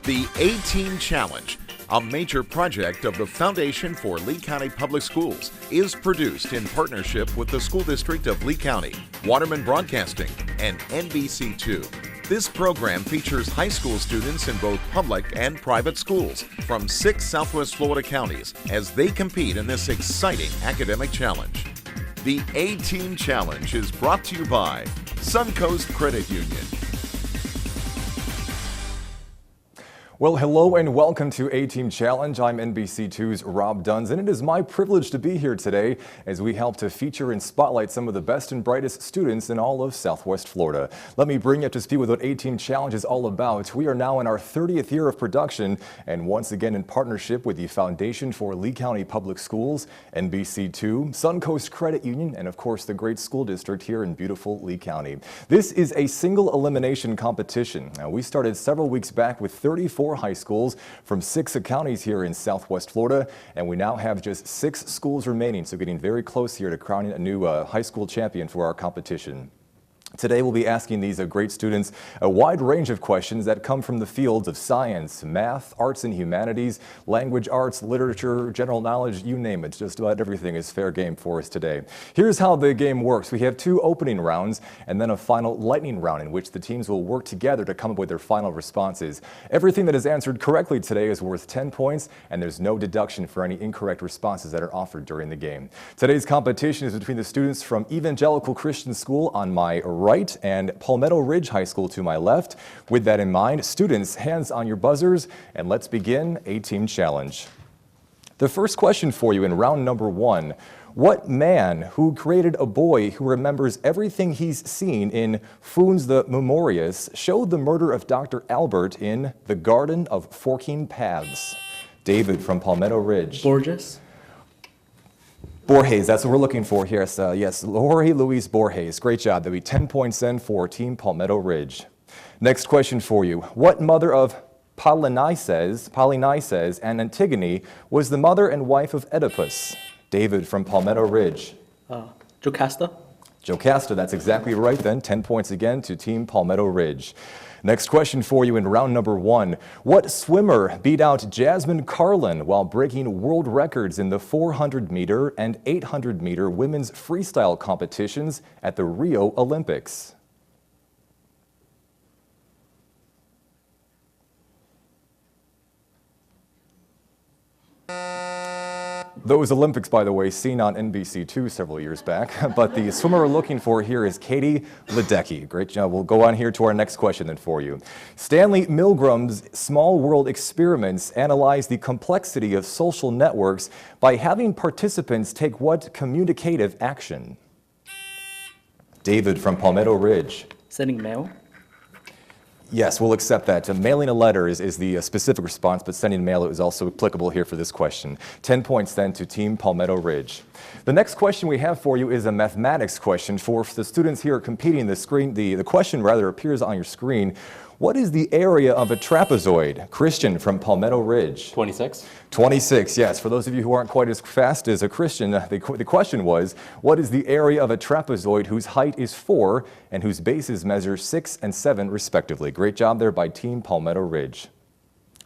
The A-Team Challenge, a major project of the Foundation for Lee County Public Schools, is produced in partnership with the School District of Lee County, Waterman Broadcasting, and NBC2. This program features high school students in both public and private schools from 6 Southwest Florida counties as they compete in this exciting academic challenge. The A-Team Challenge is brought to you by Suncoast Credit Union. Well, hello and welcome to A-Team Challenge. I'm NBC2's Rob Duns, and it is my privilege to be here today as we help to feature and spotlight some of the best and brightest students in all of Southwest Florida. Let me bring you up to speed with what A-Team Challenge is all about. We are now in our 30th year of production, and once again in partnership with the Foundation for Lee County Public Schools, NBC2, Suncoast Credit Union, and of course the great school district here in beautiful Lee County. This is a single elimination competition. Now, we started several weeks back with 34 high schools from 6 counties here in Southwest Florida, and we now have just 6 schools remaining, so getting very close here to crowning a new high school champion for our competition. Today we'll be asking these great students a wide range of questions that come from the fields of science, math, arts and humanities, language arts, literature, general knowledge, you name it. Just about everything is fair game for us today. Here's how the game works. We have 2 opening rounds and then a final lightning round in which the teams will work together to come up with their final responses. Everything that is answered correctly today is worth 10 points, and there's no deduction for any incorrect responses that are offered during the game. Today's competition is between the students from Evangelical Christian School on my right and Palmetto Ridge High School to my left. With that in mind, students, hands on your buzzers, and let's begin A-Team Challenge. The first question for you in round number 1. What man who created a boy who remembers everything he's seen in Founs the Memorious showed the murder of Dr. Albert in The Garden of Forking Paths? David from Palmetto Ridge. Borges, that's what we're looking for here. Yes, Jorge Luis Borges. Great job. That'll be 10 points in for Team Palmetto Ridge. Next question for you. What mother of Polynices and Antigone was the mother and wife of Oedipus? David from Palmetto Ridge. Jocasta. Jocasta, that's exactly right then. 10 points again to Team Palmetto Ridge. Next question for you in round number 1. What swimmer beat out Jasmine Carlin while breaking world records in the 400-meter and 800-meter women's freestyle competitions at the Rio Olympics? Those Olympics, by the way, seen on NBC2 several years back, but the swimmer we're looking for here is Katie Ledecky. Great job. We'll go on here to our next question then for you. Stanley Milgram's small world experiments analyze the complexity of social networks by having participants take what communicative action? David from Palmetto Ridge. Sending mail. Yes, we'll accept that. Mailing a letter is the specific response, but sending mail is also applicable here for this question. 10 points then to Team Palmetto Ridge. The next question we have for you is a mathematics question for the students here competing. The question rather appears on your screen. What is the area of a trapezoid? Christian from Palmetto Ridge. 26. 26, yes. For those of you who aren't quite as fast as a Christian, the question was, what is the area of a trapezoid whose height is 4 and whose bases measure 6 and 7 respectively? Great job there by Team Palmetto Ridge.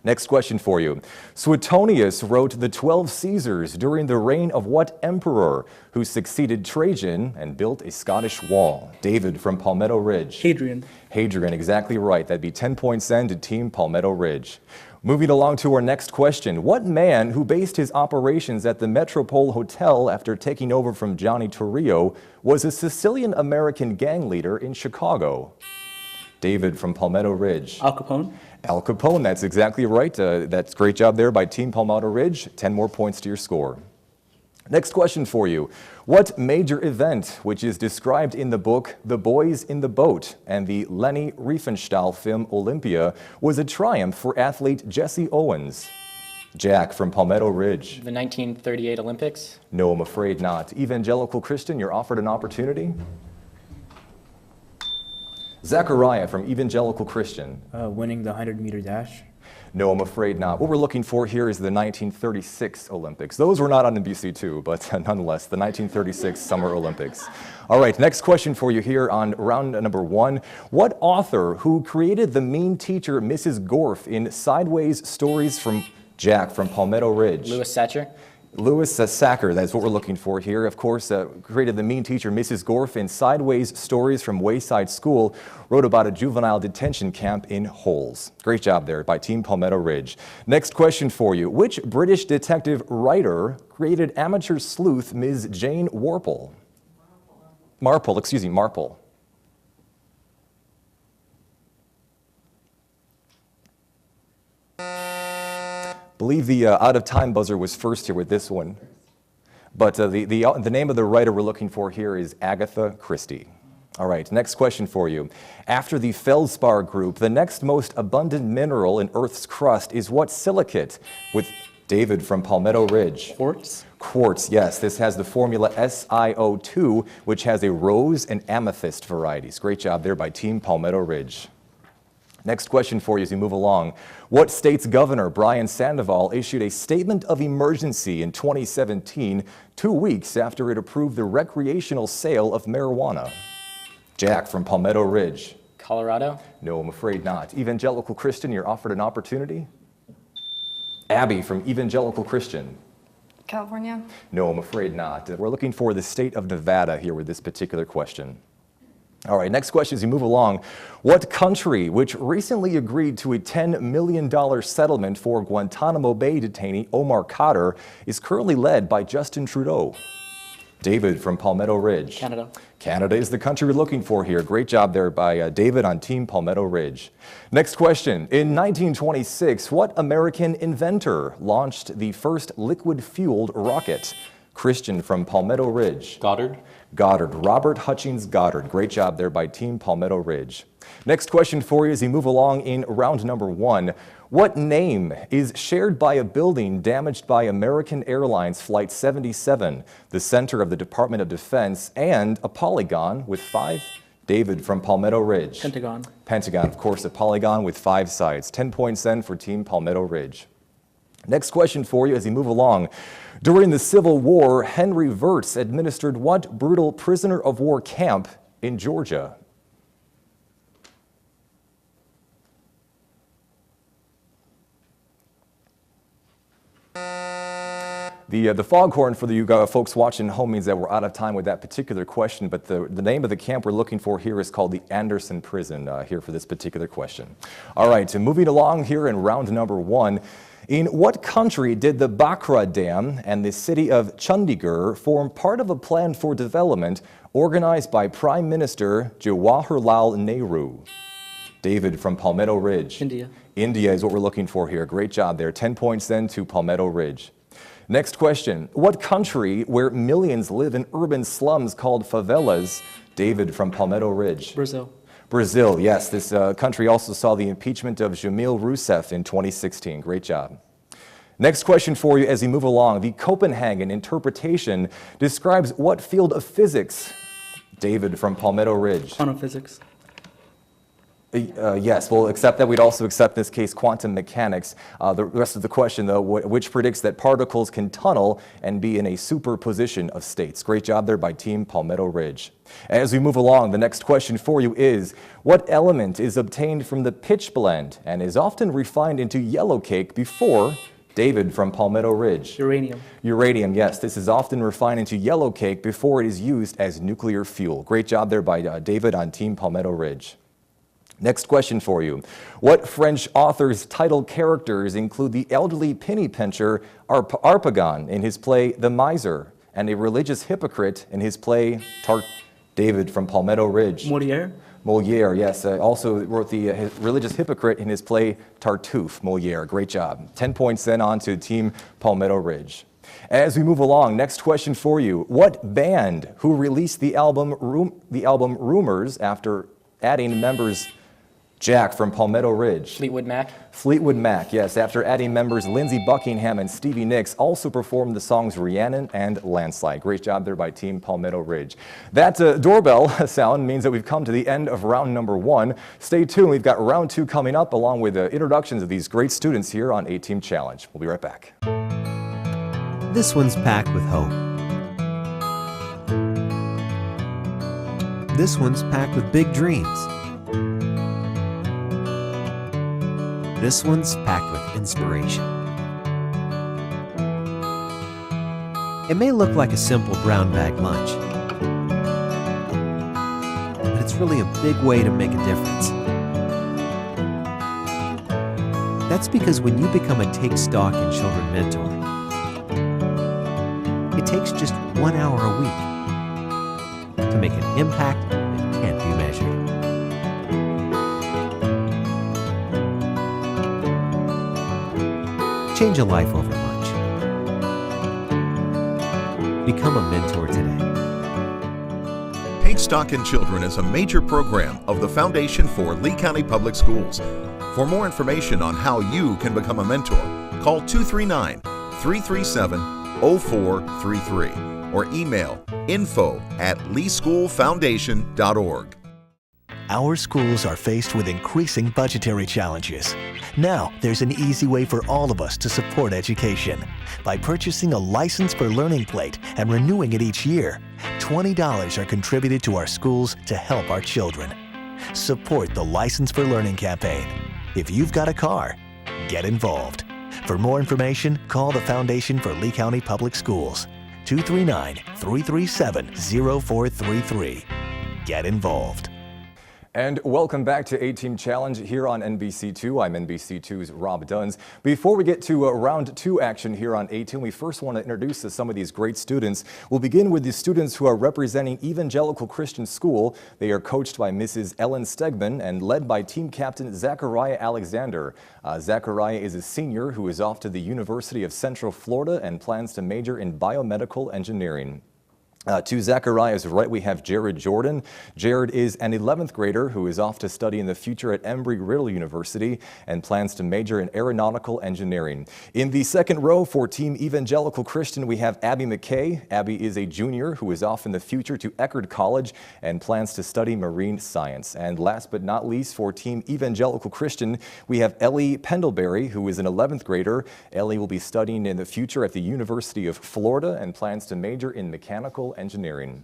Next question for you. Suetonius wrote the 12 Caesars during the reign of what emperor who succeeded Trajan and built a Scottish wall? David from Palmetto Ridge. Hadrian. Hadrian, exactly right. That'd be 10 points then to Team Palmetto Ridge. Moving along to our next question. What man who based his operations at the Metropole Hotel after taking over from Johnny Torrio was a Sicilian-American gang leader in Chicago? David from Palmetto Ridge. Al Capone. Al Capone, that's exactly right. That's a great job there by Team Palmetto Ridge. 10 more points to your score. Next question for you. What major event, which is described in the book The Boys in the Boat and the Leni Riefenstahl film Olympia, was a triumph for athlete Jesse Owens? Jack from Palmetto Ridge. The 1938 Olympics? No, I'm afraid not. Evangelical Christian, you're offered an opportunity. Zachariah from Evangelical Christian. Winning the 100-meter dash. No, I'm afraid not. What we're looking for here is the 1936 Olympics. Those were not on NBC2, but nonetheless, the 1936 Summer Olympics. All right, next question for you here on round number 1. What author who created the mean teacher Mrs. Gorf in Sideways Stories from Jack from Palmetto Ridge? Louis Satcher. Louis Sacker, that's what we're looking for here. Of course, created the mean teacher Mrs. Gorf in Sideways Stories from Wayside School, wrote about a juvenile detention camp in Holes. Great job there by Team Palmetto Ridge. Next question for you. Which British detective writer created amateur sleuth Ms. Jane Marple? Marple. Believe the out-of-time buzzer was first here with this one. But the name of the writer we're looking for here is Agatha Christie. All right, next question for you. After the feldspar group, the next most abundant mineral in Earth's crust is what silicate? With David from Palmetto Ridge. Quartz. Quartz, yes. This has the formula SiO2, which has a rose and amethyst varieties. Great job there by Team Palmetto Ridge. Next question for you as you move along. What state's governor, Brian Sandoval, issued a statement of emergency in 2017, 2 weeks after it approved the recreational sale of marijuana? Jack from Palmetto Ridge. Colorado. No, I'm afraid not. Evangelical Christian, you're offered an opportunity. Abby from Evangelical Christian. California. No, I'm afraid not. We're looking for the state of Nevada here with this particular question. All right, next question as you move along. What country, which recently agreed to a $10 million settlement for Guantanamo Bay detainee Omar Khadr, is currently led by Justin Trudeau? David from Palmetto Ridge. Canada. Canada is the country we're looking for here. Great job there by David on Team Palmetto Ridge. Next question. In 1926, what American inventor launched the first liquid-fueled rocket? Christian from Palmetto Ridge. Goddard. Robert Hutchings Goddard. Great job there by Team Palmetto Ridge. Next question for you as you move along in round number 1. What name is shared by a building damaged by American Airlines Flight 77, the center of the Department of Defense, and a polygon with 5? David from Palmetto Ridge. Pentagon. Pentagon, of course, a polygon with 5 sides. 10 points then for Team Palmetto Ridge. Next question for you as you move along. During the Civil War, Henry Wirtz administered what brutal prisoner of war camp in Georgia? The foghorn for you folks watching at home means that we're out of time with that particular question, but the name of the camp we're looking for here is called the Anderson Prison here for this particular question. All right, so moving along here in round number 1. In what country did the Bakra Dam and the city of Chandigarh form part of a plan for development organized by Prime Minister Jawaharlal Nehru? David from Palmetto Ridge. India. India is what we're looking for here. Great job there. 10 points then to Palmetto Ridge. Next question. What country where millions live in urban slums called favelas? David from Palmetto Ridge. Brazil. Brazil, yes. This country also saw the impeachment of Jamil Rousseff in 2016. Great job. Next question for you as you move along. The Copenhagen interpretation describes what field of physics? David from Palmetto Ridge. Quantum physics. Yes, we'll accept that. We'd also accept in this case quantum mechanics. The rest of the question, though, which predicts that particles can tunnel and be in a superposition of states. Great job there by Team Palmetto Ridge. As we move along, the next question for you is, what element is obtained from the pitch blende and is often refined into yellow cake before? David from Palmetto Ridge. Uranium. Uranium, yes. This is often refined into yellow cake before it is used as nuclear fuel. Great job there by David on Team Palmetto Ridge. Next question for you. What French author's title characters include the elderly penny pincher Harpagon in his play The Miser and a religious hypocrite in his play David from Palmetto Ridge. Molière, yes. Also wrote the religious hypocrite in his play Tartuffe. Molière, great job. 10 points then on to Team Palmetto Ridge. As we move along, next question for you. What band who released the album Rumors after adding members Jack from Palmetto Ridge. Fleetwood Mac. Fleetwood Mac, yes, after adding members Lindsey Buckingham and Stevie Nicks, also performed the songs Rhiannon and Landslide. Great job there by Team Palmetto Ridge. That doorbell sound means that we've come to the end of round number 1. Stay tuned, we've got round 2 coming up along with introductions of these great students here on A-Team Challenge. We'll be right back. This one's packed with hope. This one's packed with big dreams. This one's packed with inspiration. It may look like a simple brown bag lunch, but it's really a big way to make a difference. That's because when you become a Take Stock in Children mentor, it takes just 1 hour a week to make an impact that can't be measured. Change a life over lunch. Become a mentor today. Take Stock in Children is a major program of the Foundation for Lee County Public Schools. For more information on how you can become a mentor, call 239-337-0433 or email info@leeschoolfoundation.org. Our schools are faced with increasing budgetary challenges. Now, there's an easy way for all of us to support education. By purchasing a License for Learning plate and renewing it each year, $20 are contributed to our schools to help our children. Support the License for Learning campaign. If you've got a car, get involved. For more information, call the Foundation for Lee County Public Schools, 239-337-0433. Get involved. And welcome back to A-Team Challenge here on NBC2. I'm NBC2's Rob Duns. Before we get to round 2 action here on A-Team, we first want to introduce some of these great students. We'll begin with the students who are representing Evangelical Christian School. They are coached by Mrs. Ellen Stegman and led by team captain Zachariah Alexander. Zachariah is a senior who is off to the University of Central Florida and plans to major in biomedical engineering. To Zachariah's right, we have Jared Jordan. Jared is an 11th grader who is off to study in the future at Embry-Riddle University and plans to major in aeronautical engineering. In the second row for Team Evangelical Christian, we have Abby McKay. Abby is a junior who is off in the future to Eckerd College and plans to study marine science. And last but not least, for Team Evangelical Christian, we have Ellie Pendlebury, who is an 11th grader. Ellie will be studying in the future at the University of Florida and plans to major in mechanical engineering.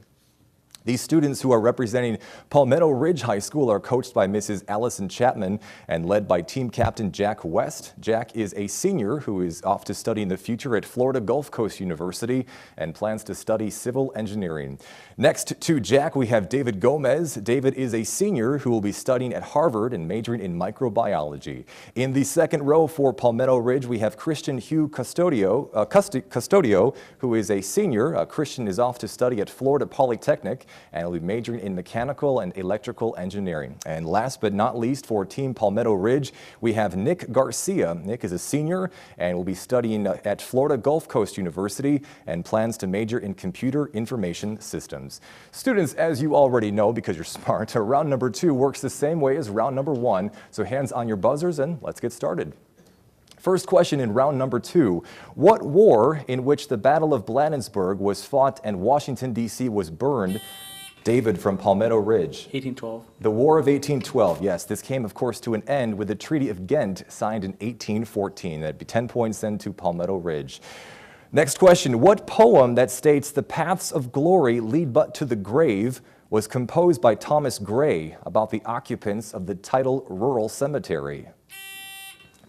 These students who are representing Palmetto Ridge High School are coached by Mrs. Allison Chapman and led by team captain Jack West. Jack is a senior who is off to study in the future at Florida Gulf Coast University and plans to study civil engineering. Next to Jack, we have David Gomez. David is a senior who will be studying at Harvard and majoring in microbiology. In the second row for Palmetto Ridge, we have Christian Hugh Custodio, who is a senior. Christian is off to study at Florida Polytechnic and will be majoring in mechanical and electrical engineering. And last but not least, for Team Palmetto Ridge, we have Nick Garcia. Nick is a senior and will be studying at Florida Gulf Coast University and plans to major in computer information systems. Students, as you already know because you're smart, round number 2 works the same way as round number 1. So hands on your buzzers and let's get started. First question in round number 2. What war in which the Battle of Bladensburg was fought and Washington, D.C. was burned? David from Palmetto Ridge. 1812. The War of 1812, yes. This came, of course, to an end with the Treaty of Ghent signed in 1814. That'd be 10 points then to Palmetto Ridge. Next question. What poem that states the paths of glory lead but to the grave was composed by Thomas Gray about the occupants of the Tidal Rural Cemetery?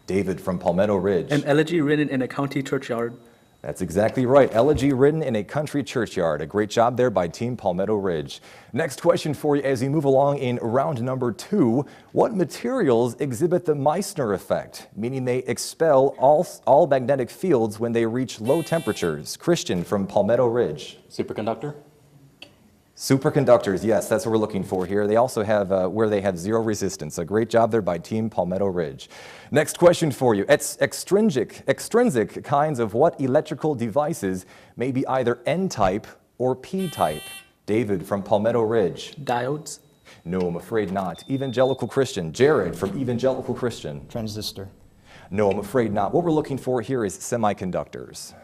David from Palmetto Ridge. An elegy written in a county churchyard. That's exactly right. Elegy written in a country churchyard. A great job there by Team Palmetto Ridge. Next question for you as we move along in round number 2. What materials exhibit the Meissner effect, meaning they expel all magnetic fields when they reach low temperatures? Christian from Palmetto Ridge. Superconductor. Superconductors, yes, that's what we're looking for here. They also have where they have zero resistance. A great job there by Team Palmetto Ridge. Next question for you. Extrinsic kinds of what electrical devices may be either N-type or P-type? David from Palmetto Ridge. Diodes. No, I'm afraid not. Evangelical Christian. Jared from Evangelical Christian. Transistor. No, I'm afraid not. What we're looking for here is semiconductors.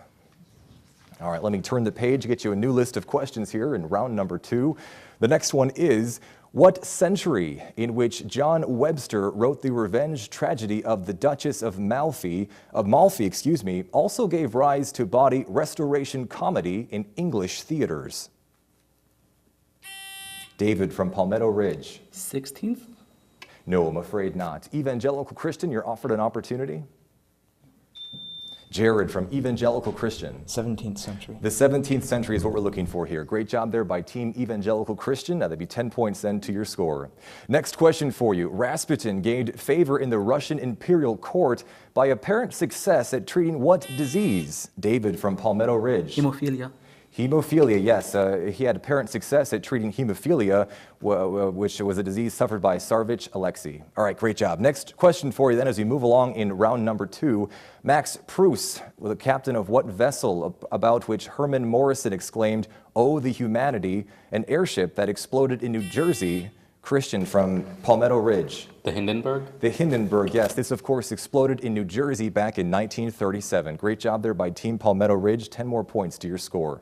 All right, let me turn the page, get you a new list of questions here in round number 2. The next one is, what century in which John Webster wrote the revenge tragedy of the Duchess of Malfi, also gave rise to body restoration comedy in English theaters? David from Palmetto Ridge. 16th? No, I'm afraid not. Evangelical Christian, you're offered an opportunity. Jared from Evangelical Christian. 17th century. The 17th century is what we're looking for here. Great job there by Team Evangelical Christian. That'd be 10 points then to your score. Next question for you. Rasputin gained favor in the Russian imperial court by apparent success at treating what disease? David from Palmetto Ridge. Hemophilia. Hemophilia, yes. He had apparent success at treating hemophilia, which was a disease suffered by Tsarevich Alexei. All right, great job. Next question for you then as we move along in round number 2. Max Pruss, the captain of what vessel about which Herman Morrison exclaimed, "Oh, the humanity," an airship that exploded in New Jersey? Christian from Palmetto Ridge. The Hindenburg? The Hindenburg, yes. This, of course, exploded in New Jersey back in 1937. Great job there by Team Palmetto Ridge. 10 more points to your score.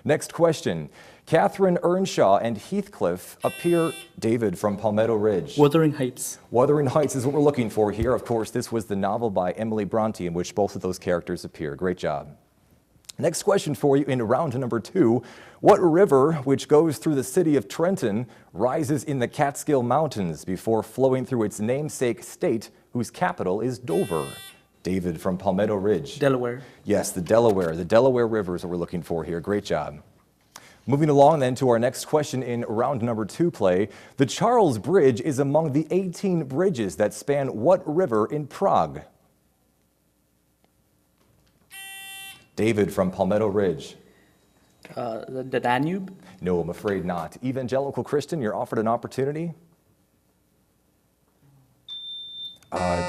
Next question. Catherine Earnshaw and Heathcliff appear, David from Palmetto Ridge. Wuthering Heights. Wuthering Heights is what we're looking for here. Of course, this was the novel by Emily Bronte in which both of those characters appear. Great job. Next question for you in round number 2. What river, which goes through the city of Trenton, rises in the Catskill Mountains before flowing through its namesake state, whose capital is Dover? David from Palmetto Ridge. Delaware. Yes, the Delaware. The Delaware River is what we're looking for here. Great job. Moving along then to our next question in round number 2 play. The Charles Bridge is among the 18 bridges that span what river in Prague? David from Palmetto Ridge. The Danube. No, I'm afraid not. Evangelical Christian, you're offered an opportunity.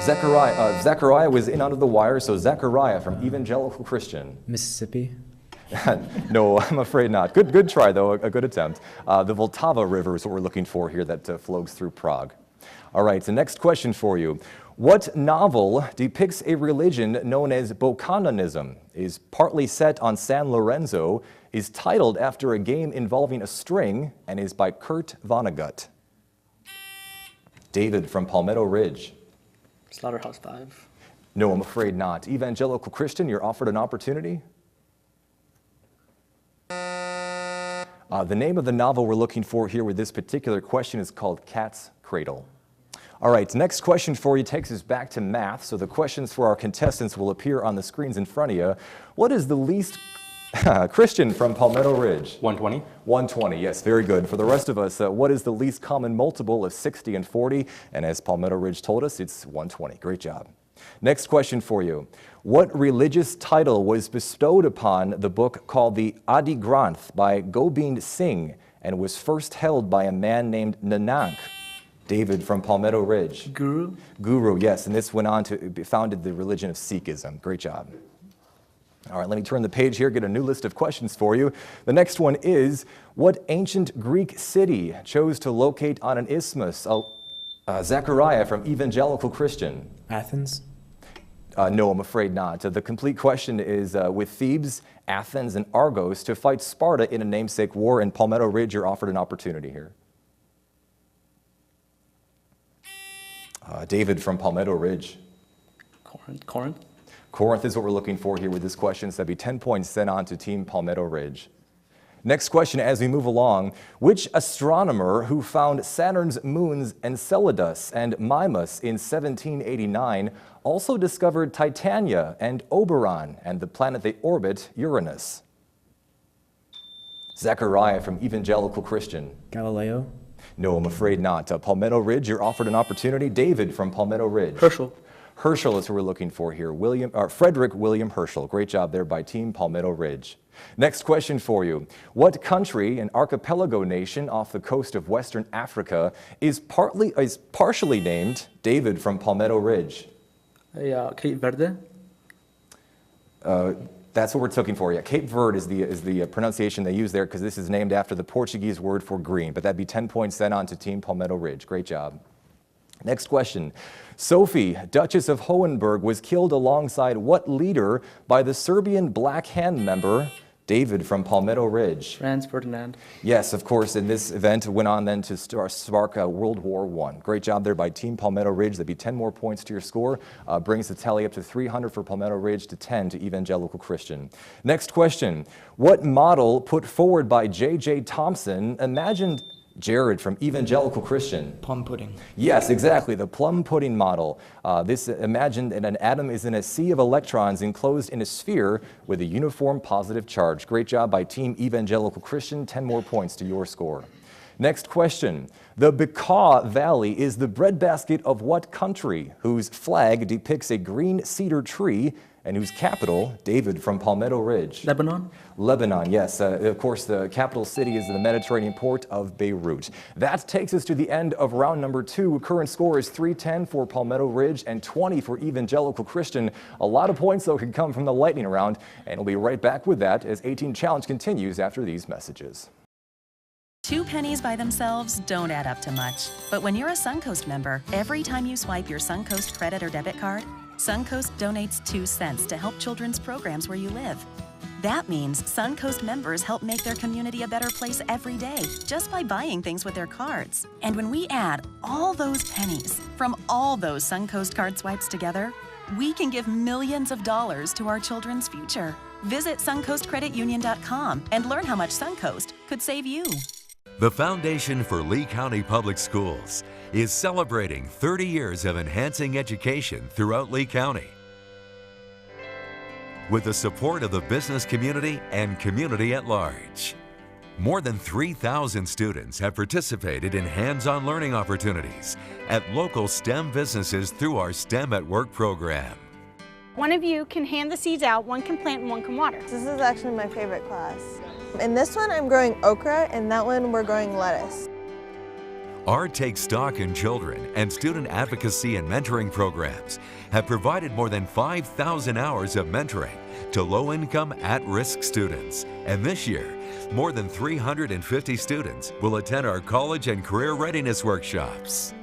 Zechariah was in under the wire, so Zechariah from Evangelical Christian. Mississippi. No, I'm afraid not. Good try, though, a good attempt. The Vltava River is what we're looking for here that flows through Prague. All right, the next question for you. What novel depicts a religion known as Bokononism, is partly set on San Lorenzo, is titled after a game involving a string, and is by Kurt Vonnegut? David from Palmetto Ridge. Slaughterhouse 5. No, I'm afraid not. Evangelical Christian, you're offered an opportunity. The name of the novel we're looking for here with this particular question is called Cat's Cradle. All right, next question for you takes us back to math. So the questions for our contestants will appear on the screens in front of you. What is the least... Christian from Palmetto Ridge. 120? 120, yes, very good. For the rest of us, what is the least common multiple of 60 and 40? And as Palmetto Ridge told us, it's 120. Great job. Next question for you. What religious title was bestowed upon the book called the Adi Granth by Gobind Singh and was first held by a man named Nanak? David from Palmetto Ridge. Guru. Guru, yes, and this went on to founded the religion of Sikhism. Great job. All right, let me turn the page here, get a new list of questions for you. The next one is, what ancient Greek city chose to locate on an isthmus? Zechariah from Evangelical Christian. Athens. No, I'm afraid not. The complete question is, with Thebes, Athens, and Argos to fight Sparta in a namesake war in Palmetto Ridge, you're offered an opportunity here. David from Palmetto Ridge. Corinth. Corinth is what we're looking for here with this question, so that'd be 10 points sent on to Team Palmetto Ridge. Next question as we move along. Which astronomer who found Saturn's moons Enceladus and Mimas in 1789 also discovered Titania and Oberon and the planet they orbit, Uranus? Zechariah from Evangelical Christian. Galileo. No, I'm afraid not. Palmetto Ridge, you're offered an opportunity. David from Palmetto Ridge. Herschel. Herschel is who we're looking for here. Frederick William Herschel. Great job there by Team Palmetto Ridge. Next question for you. What country, an archipelago nation off the coast of Western Africa, is partially named David from Palmetto Ridge? Cape Verde. That's what we're looking for. Yeah, Cape Verde is the pronunciation they use there because this is named after the Portuguese word for green. But that'd be 10 points then on to Team Palmetto Ridge. Great job. Next question. Sophie, Duchess of Hohenberg, was killed alongside what leader by the Serbian Black Hand member David from Palmetto Ridge? Franz Ferdinand. Yes, of course, and this event went on then to spark World War I. Great job there by Team Palmetto Ridge. That'd be 10 more points to your score. Brings the tally up to 300 for Palmetto Ridge to 10 to Evangelical Christian. Next question. What model put forward by J.J. Thompson imagined Jared from Evangelical Christian? Plum pudding. Yes, exactly, the plum pudding model. This imagined that an atom is in a sea of electrons enclosed in a sphere with a uniform positive charge. Great job by Team Evangelical Christian, 10 more points to your score. Next question. The Bekaa Valley is the breadbasket of what country whose flag depicts a green cedar tree and whose capital, David from Palmetto Ridge? Lebanon. Lebanon, yes. Of course, the capital city is the Mediterranean port of Beirut. That takes us to the end of round number 2. Current score is 310 for Palmetto Ridge and 20 for Evangelical Christian. A lot of points, though, can come from the lightning round, and we'll be right back with that as 18 Challenge continues after these messages. 2 pennies by themselves don't add up to much. But when you're a Suncoast member, every time you swipe your Suncoast credit or debit card, Suncoast donates 2 cents to help children's programs where you live. That means Suncoast members help make their community a better place every day just by buying things with their cards. And when we add all those pennies from all those Suncoast card swipes together, we can give millions of dollars to our children's future. Visit SuncoastCreditUnion.com and learn how much Suncoast could save you. The Foundation for Lee County Public Schools is celebrating 30 years of enhancing education throughout Lee County. With the support of the business community and community at large. More than 3,000 students have participated in hands-on learning opportunities at local STEM businesses through our STEM at Work program. One of you can hand the seeds out, one can plant and one can water. This is actually my favorite class. In this one, I'm growing okra, and that one, we're growing lettuce. Our Take Stock in Children and student advocacy and mentoring programs have provided more than 5,000 hours of mentoring to low-income, at-risk students. And this year, more than 350 students will attend our college and career readiness workshops.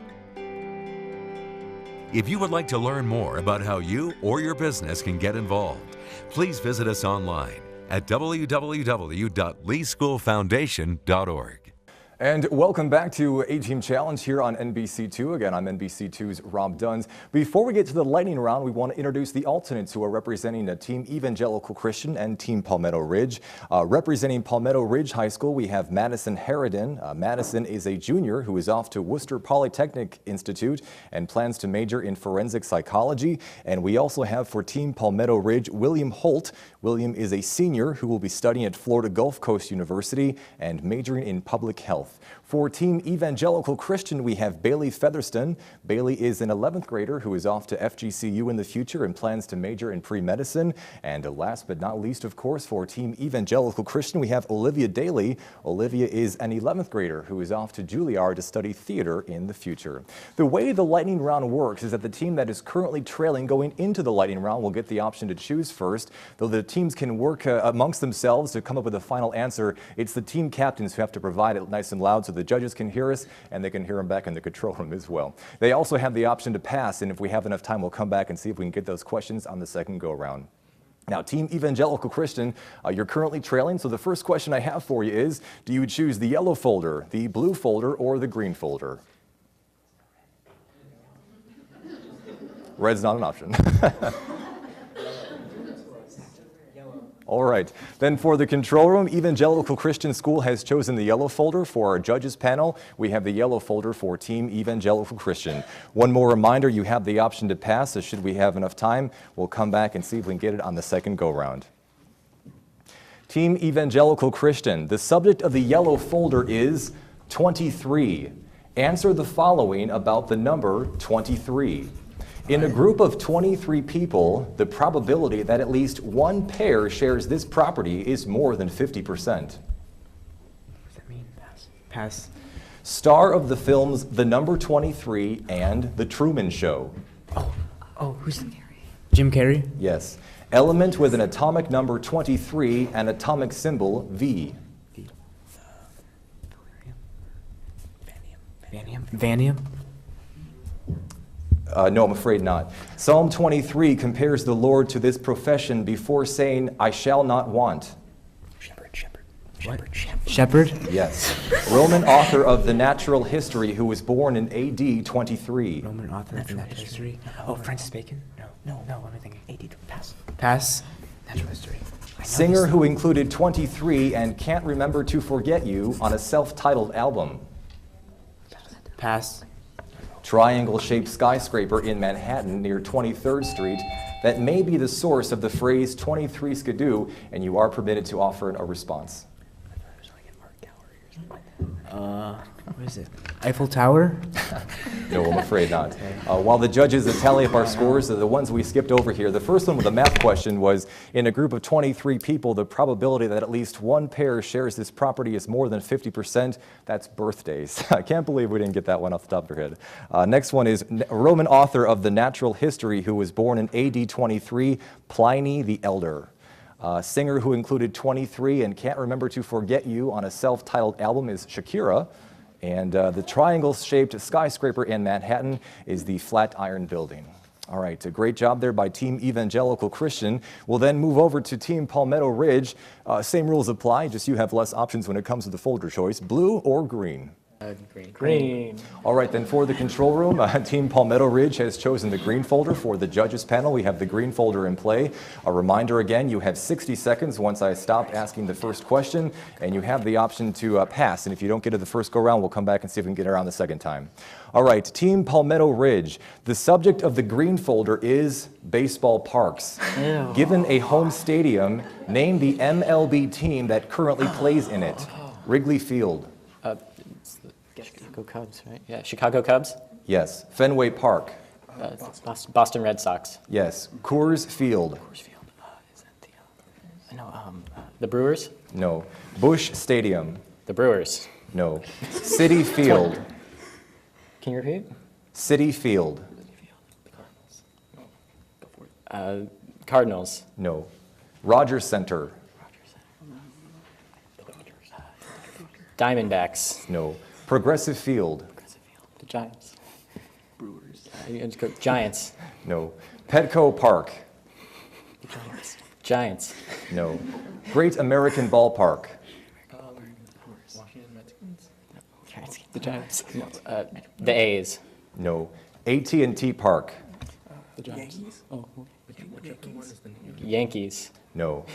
If you would like to learn more about how you or your business can get involved, please visit us online at www.leeschoolfoundation.org. And welcome back to A-Team Challenge here on NBC2. Again, I'm NBC2's Rob Duns. Before we get to the lightning round, we want to introduce the alternates who are representing Team Evangelical Christian and Team Palmetto Ridge. Representing Palmetto Ridge High School, we have Madison Harridan. Madison is a junior who is off to Worcester Polytechnic Institute and plans to major in forensic psychology. And we also have for Team Palmetto Ridge, William Holt. William is a senior who will be studying at Florida Gulf Coast University and majoring in public health. For Team Evangelical Christian, we have Bailey Featherston. Bailey is an 11th grader who is off to FGCU in the future and plans to major in pre-medicine. And last but not least, of course, for Team Evangelical Christian, we have Olivia Daly. Olivia is an 11th grader who is off to Juilliard to study theater in the future. The way the lightning round works is that the team that is currently trailing going into the lightning round will get the option to choose first. Though the teams can work amongst themselves to come up with a final answer, it's the team captains who have to provide it nice and loud so the judges can hear us and they can hear them back in the control room as well. They also have the option to pass, and if we have enough time, we'll come back and see if we can get those questions on the second go-around. Now, Team Evangelical Christian, you're currently trailing, so the first question I have for you is, do you choose the yellow folder, the blue folder, or the green folder? Red's not an option. All right, then for the control room, Evangelical Christian School has chosen the yellow folder. For our judges panel, we have the yellow folder for Team Evangelical Christian. One more reminder, you have the option to pass, so should we have enough time, we'll come back and see if we can get it on the second go-round. Team Evangelical Christian, the subject of the yellow folder is 23. Answer the following about the number 23. In a group of 23 people, the probability that at least one pair shares this property is more than 50%. What does that mean? Pass. Pass. Star of the films The Number 23 and The Truman Show. Oh, who's Jim Carrey. Yes. Element with an atomic number 23 and atomic symbol V. Vanium. No, I'm afraid not. Psalm 23 compares the Lord to this profession before saying, I shall not want. Shepherd. Yes. Roman author of the natural history who was born in AD 23. Roman author of natural history. Oh, Francis Bacon. No. What am I thinking? AD. Pass. Natural history. Singer who included 23 and Can't Remember to Forget You on a self-titled album. Pass. Triangle-shaped skyscraper in Manhattan near 23rd Street that may be the source of the phrase 23 Skidoo, and you are permitted to offer a response. What is it? Eiffel Tower? No, I'm afraid not. While the judges tally up our scores, the ones we skipped over here, the first one with a math question was, in a group of 23 people, the probability that at least one pair shares this property is more than 50%. That's birthdays. I can't believe we didn't get that one off the top of our head. Next one is a Roman author of the natural history who was born in AD 23, Pliny the Elder. Singer who included 23 and Can't Remember to Forget You on a self-titled album is Shakira. And the triangle-shaped skyscraper in Manhattan is the Flatiron Building. All right, a great job there by Team Evangelical Christian. We'll then move over to Team Palmetto Ridge. Same rules apply, just you have less options when it comes to the folder choice, blue or green. Green. All right, then for the control room, Team Palmetto Ridge has chosen the green folder. For the judges panel, we have the green folder in play. A reminder again, you have 60 seconds once I stop asking the first question, and you have the option to pass. And if you don't get to the first go-round, we'll come back and see if we can get around the second time. All right, Team Palmetto Ridge. The subject of the green folder is baseball parks. Ew. Given a home stadium, name the MLB team that currently plays in it. Wrigley Field. It's the Chicago Cubs, right? Yeah, Chicago Cubs. Yes. Fenway Park. It's Boston Red Sox. Yes. Coors Field. Is that the Brewers? No. Busch Stadium. The Brewers. No. City Field. Can you repeat? City Field. Cardinals. No. Rogers Center. Diamondbacks. No. Progressive Field. The Giants. Brewers. Giants. No. Petco Park. Giants. No. Great American Ballpark. The Giants. The A's. No. AT&T Park. The Giants. Yankees. No.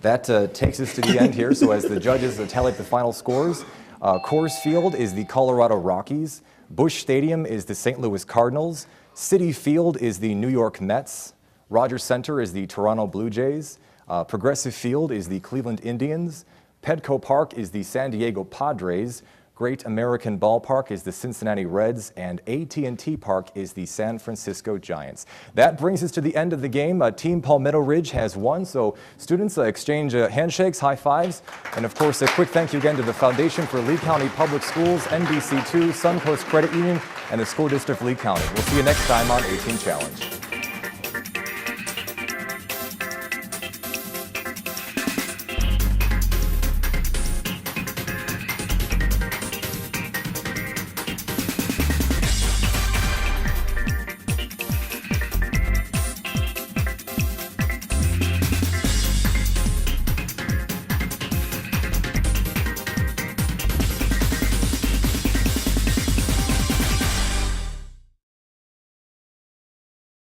That takes us to the end here. So as the judges tally up the final scores, Coors Field is the Colorado Rockies. Busch Stadium is the St. Louis Cardinals. Citi Field is the New York Mets. Rogers Center is the Toronto Blue Jays. Progressive Field is the Cleveland Indians. Petco Park is the San Diego Padres. Great American Ballpark is the Cincinnati Reds, and AT&T Park is the San Francisco Giants. That brings us to the end of the game. Team Palmetto Ridge has won, so students exchange handshakes, high fives, and of course a quick thank you again to the Foundation for Lee County Public Schools, NBC2, Suncoast Credit Union, and the School District of Lee County. We'll see you next time on A-Team Challenge.